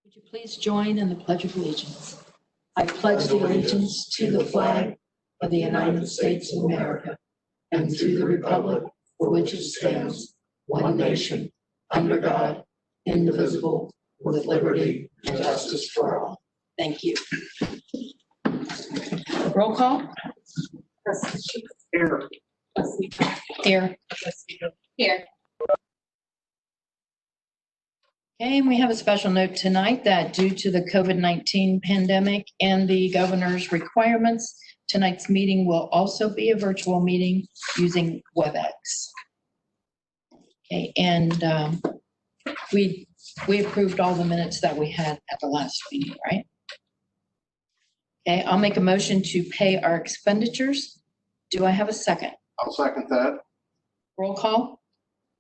Would you please join in the Pledge of Allegiance? I pledge the allegiance to the flag of the United States of America and to the republic for which it stands, one nation, under God, indivisible, with liberty and justice for all. Thank you. Roll call. Here. Here. Here. Okay, and we have a special note tonight that due to the COVID-19 pandemic and the governor's requirements, tonight's meeting will also be a virtual meeting using WebEx. Okay, and we approved all the minutes that we had at the last meeting, right? Okay, I'll make a motion to pay our expenditures. Do I have a second? I'll second that. Roll call?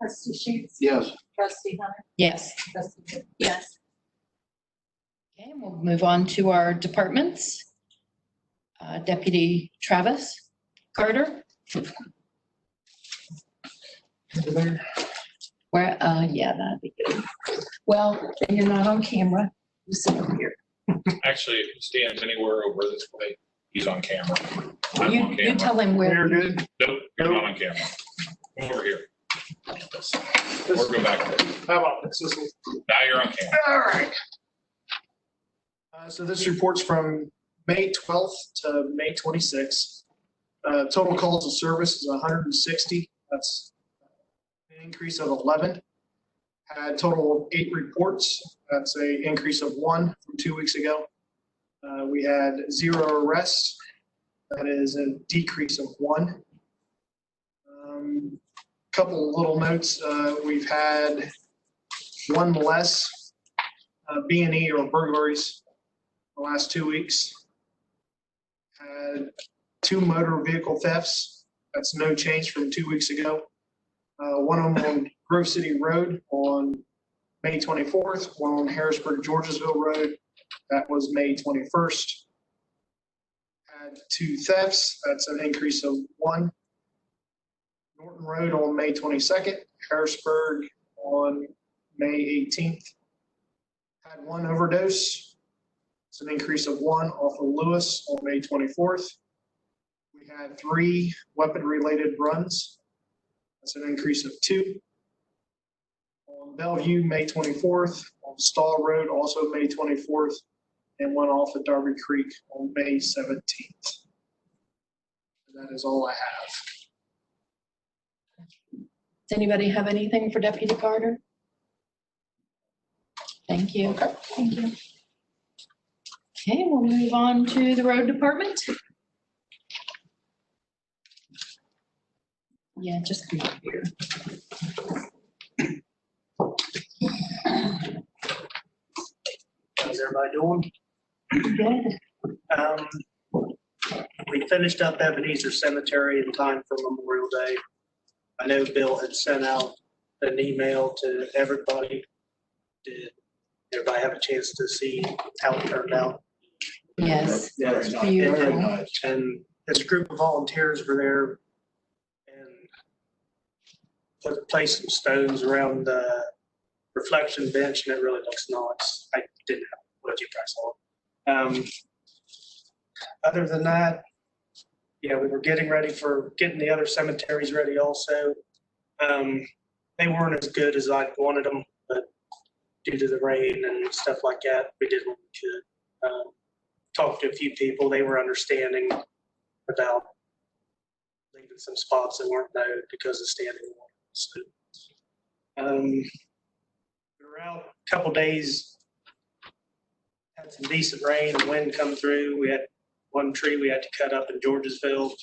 Trustee Sheets? Yes. Trustee Hunter? Yes. Trustee Gibb? Yes. Okay, we'll move on to our departments. Deputy Travis Carter. Where, yeah, that'd be good. Well, then you're not on camera. You sit over here. Actually, if he stands anywhere over this way, he's on camera. I'm on You camera. tell him where. You're good. Nope, you're not on camera. Over here. Or go back there. How about this? Now you're on camera. All right. So this report's from May 12th to May 26th. Total calls of service is 160. That's an increase of 11. Had a total of 8 reports. That's an increase of 1 from 2 weeks ago. We had 0 arrests. That is a decrease of 1. Couple little notes. We've had 1 less B&E or burglaries the last 2 weeks. Had 2 motor vehicle thefts. That's no change from 2 weeks ago. One of them on Grove City Road on May 24th. One on Harrisburg, Georgesville Road. That was May 21st. Had 2 thefts. That's an increase of 1. Norton Road on May 22nd. Harrisburg on May 18th. Had 1 overdose. It's an increase of 1 off of Lewis on May 24th. We had 3 weapon-related runs. That's an increase of 2. On Bellevue, May 24th. On Stall Road, also May 24th. And 1 off of Darby Creek on May 17th. And that is all I have. Does anybody have anything for Deputy Carter? Thank you. Okay. Thank you. Okay, we'll move on to the road department. Yeah, just come up here. How's everybody doing? Good. We finished up Ebenezer Cemetery in time for Memorial Day. I know Bill had sent out an email to everybody. Did everybody have a chance to see how it turned out? Yes. Yeah, it's beautiful. And this group of volunteers were there and placed some stones around the reflection bench, and it really looks nice. I didn't have what you guys saw. Other than that, yeah, we were getting the other cemeteries ready also. They weren't as good as I wanted them, but due to the rain and stuff like that, we did what we could. Talked to a few people. They were understanding about leaving some spots that weren't mowed because of standing water. So, we were out a couple days, had some decent rain and wind come through. We had 1 tree we had to cut up in Georgesville.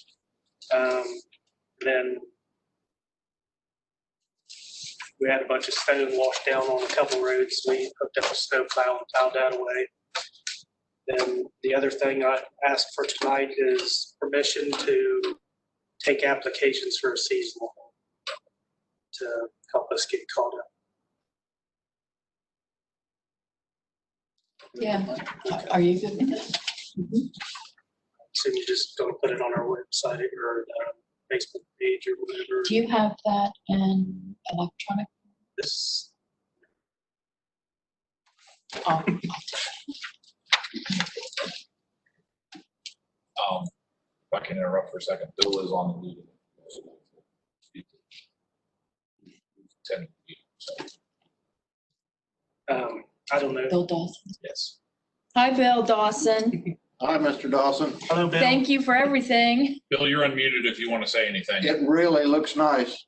Then we had a bunch of stone washed down on a couple roads. We hooked up a snow plow and plowed that away. Then the other thing I asked for tonight is permission to take applications for a seasonal home to help us get caught up. Yeah. Are you good with that? Mhm. So you just don't put it on our website or Facebook page or whatever. Do you have that in electronic? This Oh, If I can interrupt for a second, Bill is on the meeting. Attending the meeting, so, I don't know. Bill Dawson. yes. Hi, Bill Dawson. Hi, Mr. Dawson. Hello, Bill. Thank you for everything. Bill, you're unmuted if you want to say anything. It really looks nice.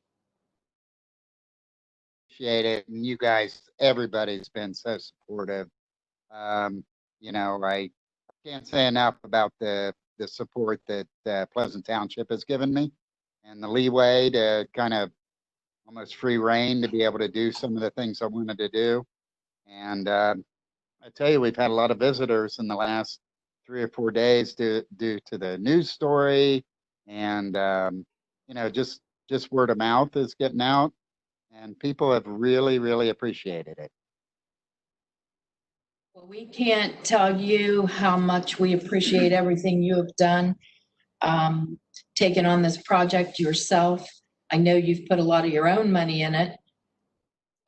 Appreciate it. And you guys, everybody's been so supportive. I can't say enough about the support that Pleasant Township has given me and the leeway to kind of almost free reign to be able to do some of the things I wanted to do. And I tell you, we've had a lot of visitors in the last 3 or 4 days due to the news story. And, just word of mouth is getting out. And people have really, really appreciated it. Well, we can't tell you how much we appreciate everything you have done, taking on this project yourself. I know you've put a lot of your own money in it,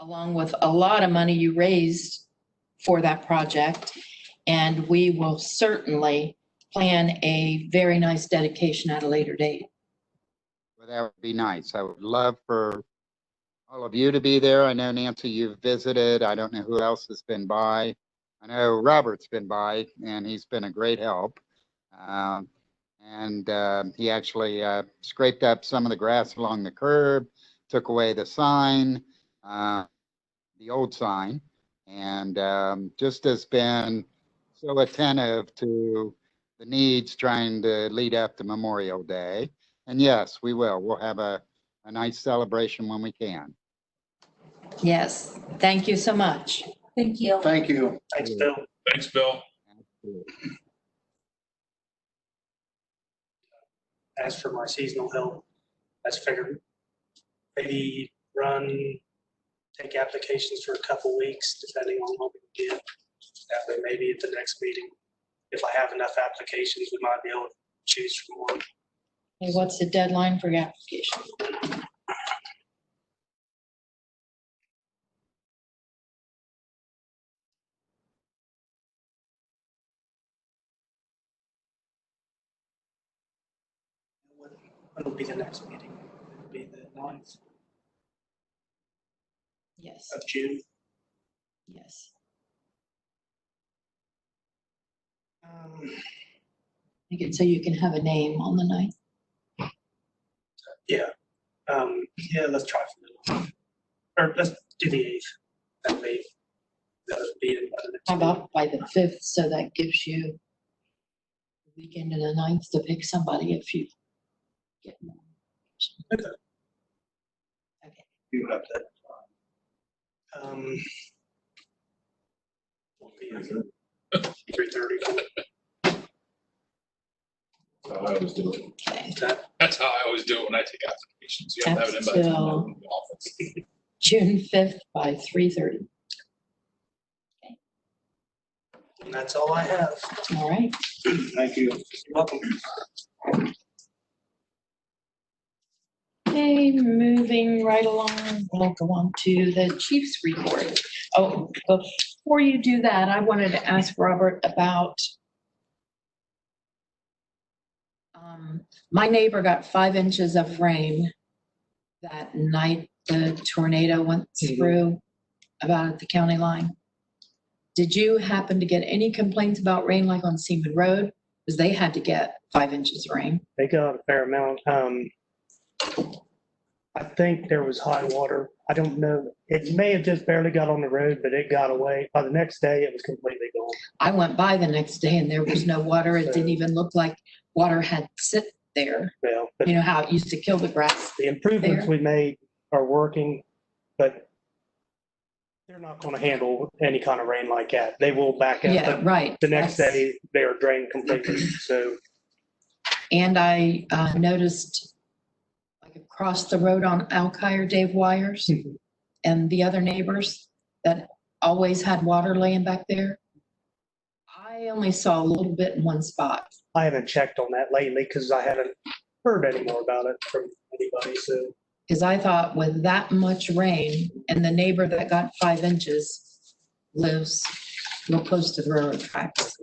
along with a lot of money you raised for that project. And we will certainly plan a very nice dedication at a later date. Well, that would be nice. I would love for all of you to be there. I know, Nancy, you've visited. I don't know who else has been by. I know Robert's been by, and he's been a great help. He actually scraped up some of the grass along the curb, took away the sign, the old sign, and just has been so attentive to the needs trying to lead up to Memorial Day. And yes, we will. We'll have a nice celebration when we can. Yes, thank you so much. Thank you. Thank you. Thanks, Bill. Thanks, Bill. As for my seasonal help, that's figured maybe take applications for a couple weeks, depending on what we can get. That way, maybe at the next meeting, if I have enough applications, we might be able to choose from one. Hey, what's the deadline for your application? It'll be the next meeting. It'll be the 9th Yes, of June. yes. Make it so you can have a name on the night. Yeah. Let's try for the, or let's do the 8th. That way, that would be the next How meeting. about by the 5th, so that gives you the weekend of the 9th to pick somebody if you get more. Okay. Okay. You have that. 3:30. That's how I always do it. Okay. That's how I always do it when I take applications. You have to have it in by the time I open the office. June 5th by 3:30. And that's all I have. All right. Thank you. You're welcome. Okay, moving right along, we'll go on to the chief's report. Oh, before you do that, I wanted to ask Robert about my neighbor got 5 inches of rain that night the tornado went through about at the county line. Did you happen to get any complaints about rain like on Seaman Road? Because they had to get 5 inches of rain. They got a fair amount. I think there was high water. I don't know. It may have just barely got on the road, but it got away. By the next day, it was completely gone. I went by the next day and there was no water. It didn't even look like water had sit there. Well, but You know how it used to kill the grass? the improvements there. we made are working, but they're not going to handle any kind of rain like that. They will back up. Yeah, But right. the next That's- day, they are drained completely. So And I noticed like across the road on Alkire, Dave Wires and the other neighbors that always had water laying back there. I only saw a little bit in one spot. I haven't checked on that lately because I haven't heard any more about it from anybody. So Because I thought with that much rain and the neighbor that got 5 inches lives real close to the railroad tracks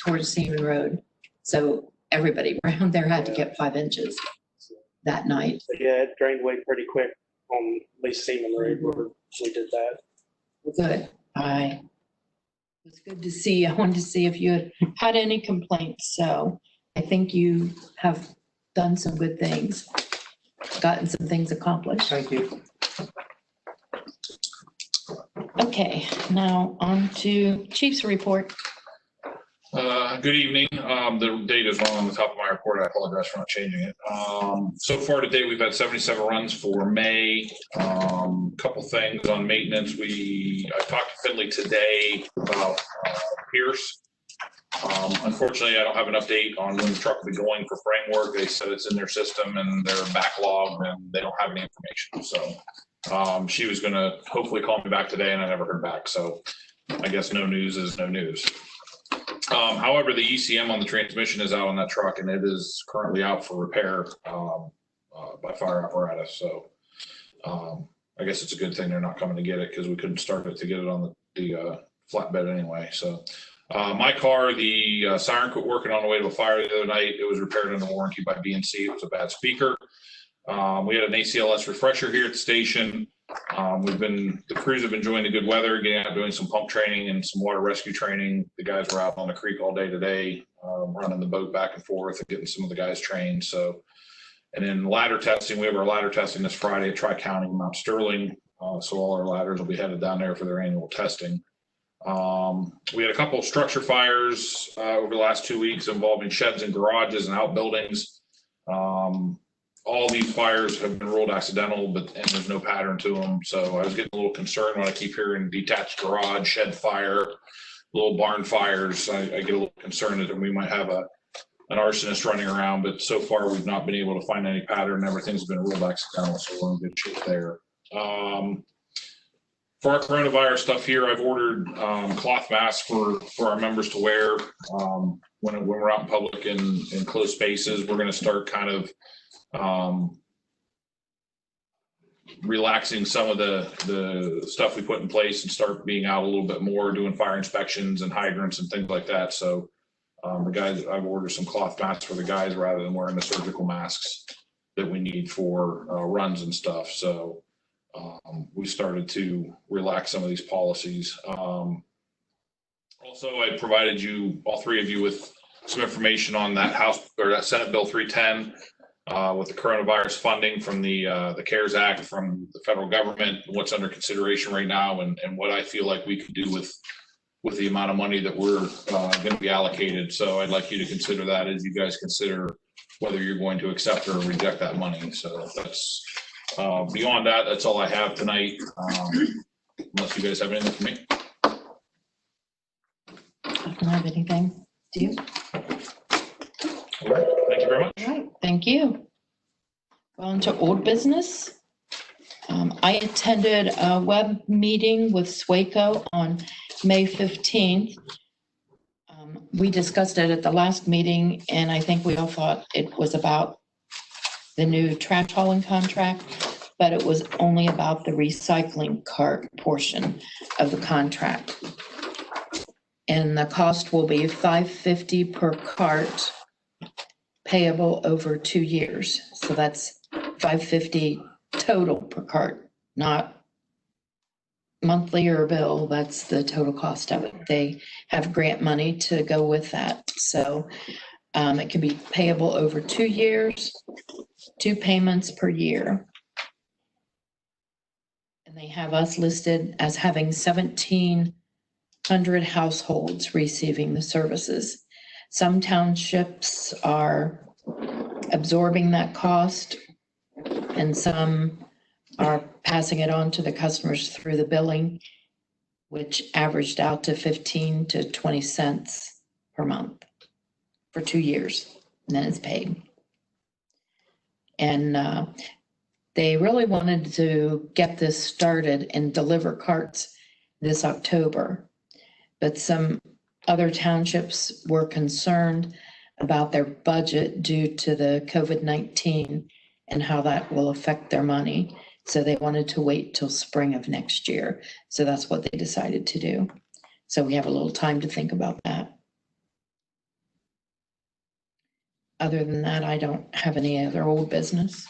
towards Seaman Road. So everybody around there had to get 5 inches that night. But yeah, it drained away pretty quick on at least Seaman Road where we did that. Good. It was good to see. I wanted to see if you had any complaints. So I think you have done some good things, gotten some things accomplished. Thank you. Okay, now on to Chief's report. Good evening. The date is wrong on the top of my report. I apologize for not changing it. So far today, we've had 77 runs for May. Couple things on maintenance. I talked to Finley today about Pierce. Unfortunately, I don't have an update on when the truck will be going for framework. They said it's in their system and they're backlogged and they don't have any information. So she was going to hopefully call me back today and I never heard back. So I guess no news is no news. However, the ECM on the transmission is out on that truck and it is currently out for repair by fire apparatus. So I guess it's a good thing they're not coming to get it because we couldn't start it to get it on the flatbed anyway. So my car, the siren quit working on the way to a fire the other night. It was repaired under warranty by BNC. It was a bad speaker. We had an ACLS refresher here at the station. The crews have been enjoying the good weather, getting out doing some pump training and some water rescue training. The guys were out on the creek all day today, running the boat back and forth and getting some of the guys trained. So, and then ladder testing, we have our ladder testing this Friday at Tri-County, Mount Sterling. So all our ladders will be headed down there for their annual testing. We had a couple of structure fires over the last 2 weeks involving sheds and garages and outbuildings. All these fires have been ruled accidental, and there's no pattern to them. So I was getting a little concerned when I keep hearing detached garage, shed fire, little barn fires. I get a little concerned that we might have an arsonist running around, but so far we've not been able to find any pattern. Everything's been ruled accidental, so we're in good shape there. For our coronavirus stuff here, I've ordered cloth masks for our members to wear when we're out in public in closed spaces. We're going to start kind of relaxing some of the stuff we put in place and start being out a little bit more, doing fire inspections and hydrants and things like that. So the guys, I've ordered some cloth masks for the guys rather than wearing the surgical masks that we need for runs and stuff. So we started to relax some of these policies. Also, I provided you, all three of you, with some information on that House or that Senate Bill 310 with the coronavirus funding from the CARES Act from the federal government, what's under consideration right now, and what I feel like we could do with the amount of money that we're going to be allocated. So I'd like you to consider that as you guys consider whether you're going to accept or reject that money. So that's beyond that, that's all I have tonight. Unless you guys have anything for me. I don't have anything. Do you? All right. Thank you very much. All right, thank you. On to old business. I attended a web meeting with SWACO on May 15th. We discussed it at the last meeting, and I think we all thought it was about the new trash hauling contract, but it was only about the recycling cart portion of the contract. And the cost will be $5.50 per cart, payable over 2 years. So that's $5.50 total per cart, not monthly or a bill. That's the total cost of it. They have grant money to go with that. So it can be payable over 2 years, 2 payments per year. And they have us listed as having 1,700 households receiving the services. Some townships are absorbing that cost, and some are passing it on to the customers through the billing, which averaged out to 15 to 20 cents per month for 2 years, and then it's paid. And they really wanted to get this started and deliver carts this October, but some other townships were concerned about their budget due to the COVID-19 and how that will affect their money. So they wanted to wait till spring of next year. So that's what they decided to do. So we have a little time to think about that. Other than that, I don't have any other old business.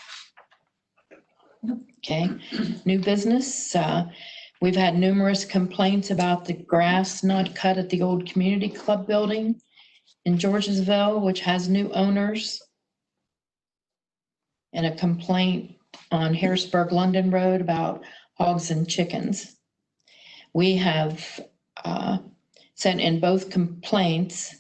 Okay, new business. We've had numerous complaints about the grass not cut at the old community club building in Georgesville, which has new owners. And a complaint on Harrisburg London Road about hogs and chickens. We have sent in both complaints.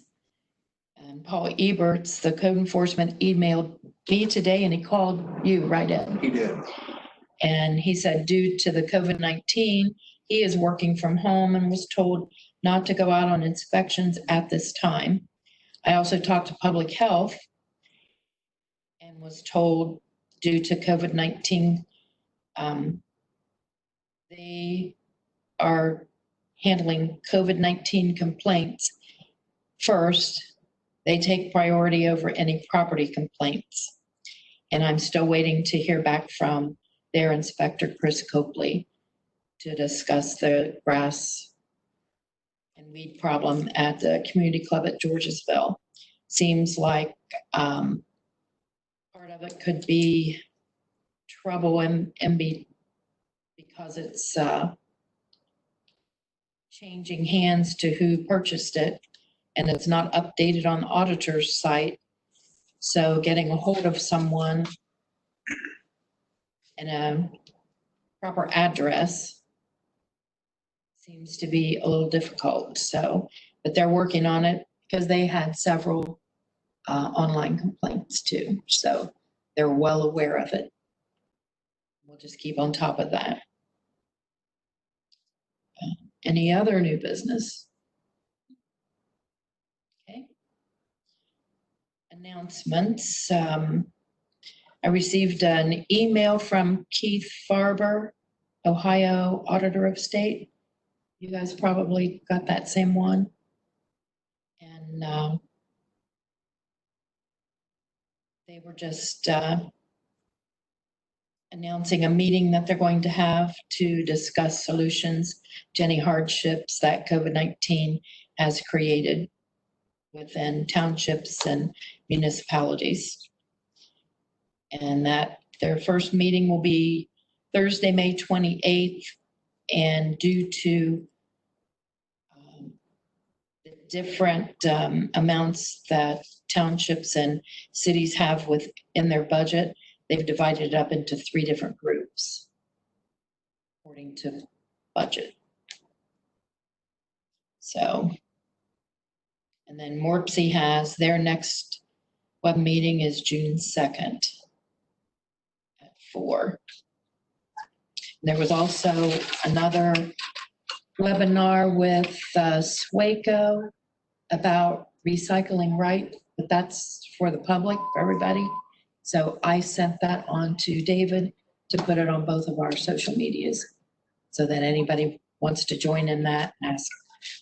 And Paul Eberts, the code enforcement, emailed me today, and he called you, right, Ed? He did. And he said due to the COVID-19, he is working from home and was told not to go out on inspections at this time. I also talked to public health and was told due to COVID-19, they are handling COVID-19 complaints first. They take priority over any property complaints. And I'm still waiting to hear back from their inspector, Chris Copley, to discuss the grass and weed problem at the community club at Georgesville. Seems like part of it could be trouble and be because it's changing hands to who purchased it, and it's not updated on the auditor's site. So getting a hold of someone and a proper address seems to be a little difficult. So, but they're working on it because they had several online complaints too. So they're well aware of it. We'll just keep on top of that. Any other new business? Okay. Announcements. I received an email from Keith Farber, Ohio Auditor of State. You guys probably got that same one. And they were just announcing a meeting that they're going to have to discuss solutions to any hardships that COVID-19 has created within townships and municipalities. And that their first meeting will be Thursday, May 28th. And due to the different amounts that townships and cities have within their budget, they've divided it up into 3 different groups according to budget. So, and then Morpsey has their next web meeting is June 2nd at 4. There was also another webinar with SWACO about recycling right, but that's for the public, for everybody. So I sent that on to David to put it on both of our social medias so that anybody wants to join in that and ask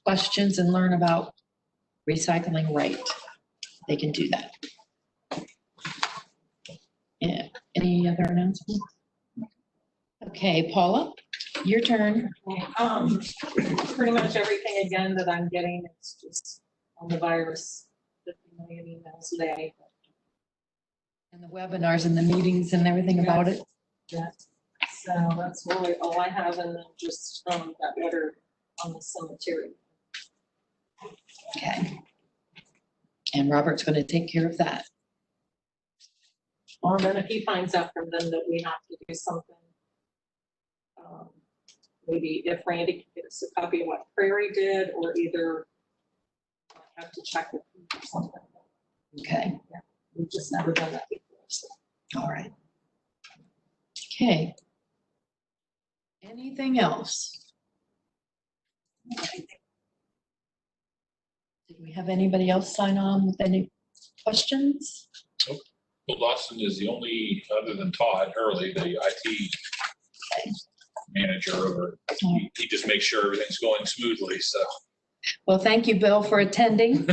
questions and learn about recycling right, they can do that. Yeah. Any other announcements? Okay, Paula, your turn. Pretty much everything again that I'm getting, it's just on the virus, 50 million emails a day. And the webinars and the meetings and everything about it. Yeah. So that's really all I have, and then just that letter on the cemetery. Okay. And Robert's going to take care of that. Or then if he finds out from them that we have to do something, maybe if Randy can get us a copy of what Prairie did, or either I have to check with him or something. Okay. Yeah. We've just never done that before. So. All right. Okay. Anything else? Did we have anybody else sign on with any questions? Bill Dawson is the only, other than Todd Hurley, the IT manager over. He just makes sure everything's going smoothly, so. Well, thank you, Bill, for attending.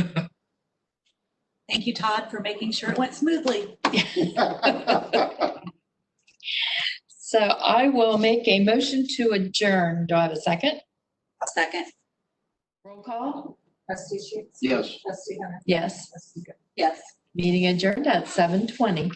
Thank you, Todd, for making sure it went smoothly. So I will make a motion to adjourn. Do I have a second? Second. Roll call? Trustee Sheets? Yes. Trustee Hunter? Yes. Trustee Good. Yes. Meeting adjourned at 7:20.